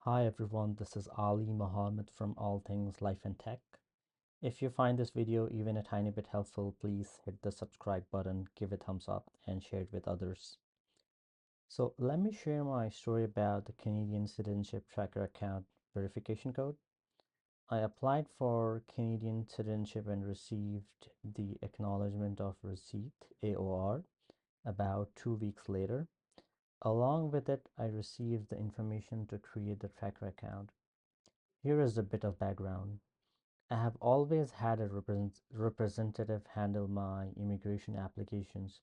Hi everyone, this is Ali Mohammed from All Things Life and Tech. If you find this video even a tiny bit helpful, please hit the subscribe button, give a thumbs up, and share it with others. So let me share my story about the Canadian Citizenship Tracker account verification code. I applied for Canadian citizenship and received the Acknowledgement of Receipt AOR about 2 weeks later. Along with it, I received the information to create the tracker account. Here is a bit of background. I have always had a representative handle my immigration applications.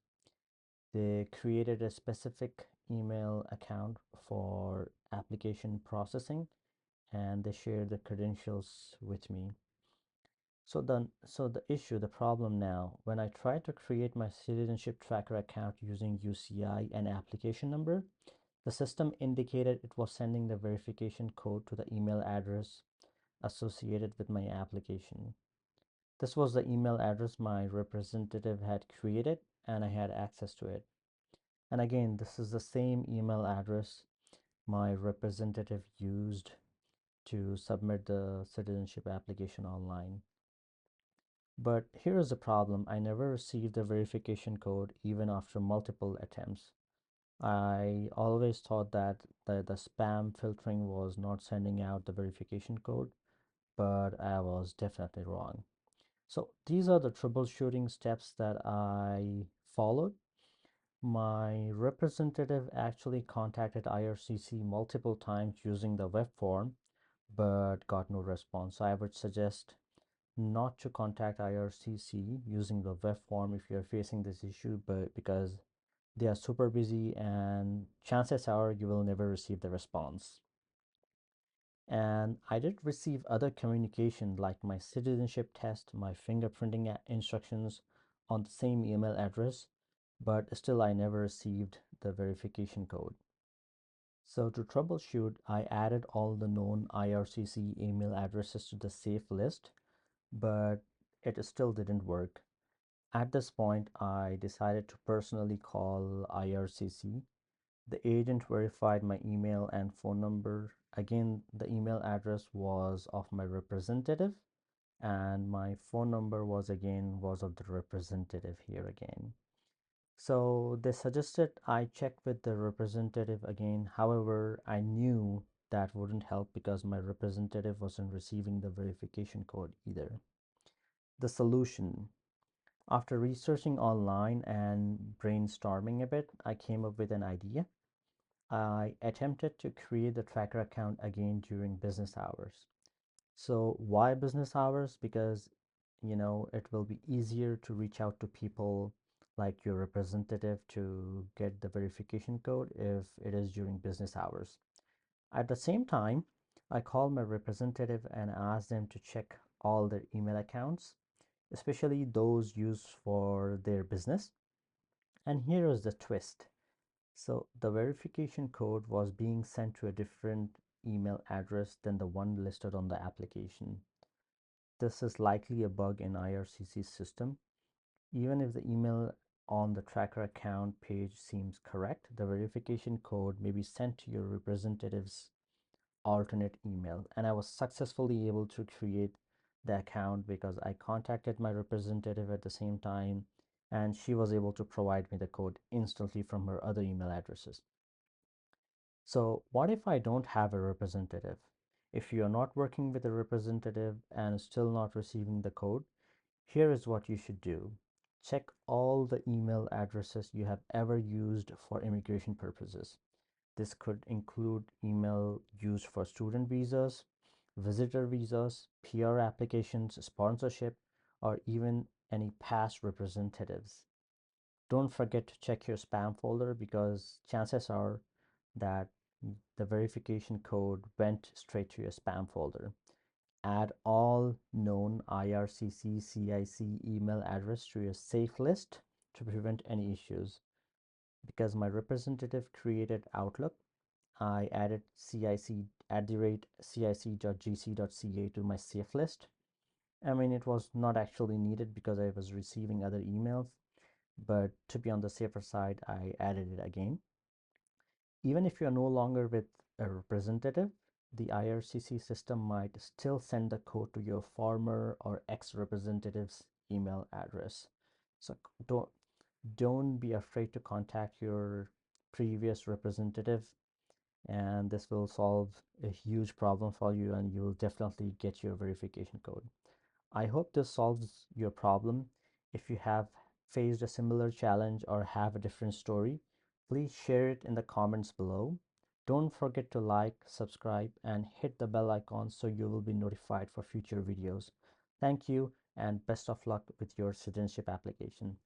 They created a specific email account for application processing and they shared the credentials with me. The problem now, when I tried to create my citizenship tracker account using UCI and application number, the system indicated it was sending the verification code to the email address associated with my application. This was the email address my representative had created and I had access to it. And again, this is the same email address my representative used to submit the citizenship application online. But here is the problem. I never received the verification code even after multiple attempts. I always thought that the spam filtering was not sending out the verification code, but I was definitely wrong. So these are the troubleshooting steps that I followed. My representative actually contacted IRCC multiple times using the web form, but got no response. So I would suggest not to contact IRCC using the web form if you're facing this issue, but because they are super busy and chances are you will never receive the response. And I did receive other communication like my citizenship test, my fingerprinting instructions on the same email address, but still I never received the verification code. So to troubleshoot, I added all the known IRCC email addresses to the safe list, but it still didn't work. At this point, I decided to personally call IRCC. The agent verified my email and phone number. Again, the email address was of my representative and my phone number was of the representative here again. So they suggested I check with the representative again. However, I knew that wouldn't help because my representative wasn't receiving the verification code either. The solution. After researching online and brainstorming a bit, I came up with an idea. I attempted to create the tracker account again during business hours. So why business hours? Because it will be easier to reach out to people like your representative to get the verification code if it is during business hours. At the same time, I called my representative and asked them to check all their email accounts, especially those used for their business. And here is the twist. So the verification code was being sent to a different email address than the one listed on the application. This is likely a bug in IRCC's system. Even if the email on the tracker account page seems correct, the verification code may be sent to your representative's alternate email. And I was successfully able to create the account because I contacted my representative at the same time and she was able to provide me the code instantly from her other email addresses. So what if I don't have a representative? If you're not working with a representative and still not receiving the code, here is what you should do. Check all the email addresses you have ever used for immigration purposes. This could include email used for student visas, visitor visas, PR applications, sponsorship, or even any past representatives. Don't forget to check your spam folder because chances are that the verification code went straight to your spam folder. Add all known IRCC CIC email address to your safe list to prevent any issues. Because my representative created Outlook, I added cic@cic.gc.ca to my safe list. I mean, it was not actually needed because I was receiving other emails, but to be on the safer side, I added it again. Even if you're no longer with a representative, the IRCC system might still send the code to your former or ex-representative's email address. So don't be afraid to contact your previous representative, and this will solve a huge problem for you, and you will definitely get your verification code. I hope this solves your problem. If you have faced a similar challenge or have a different story, please share it in the comments below. Don't forget to like, subscribe, and hit the bell icon so you will be notified for future videos. Thank you, and best of luck with your citizenship application.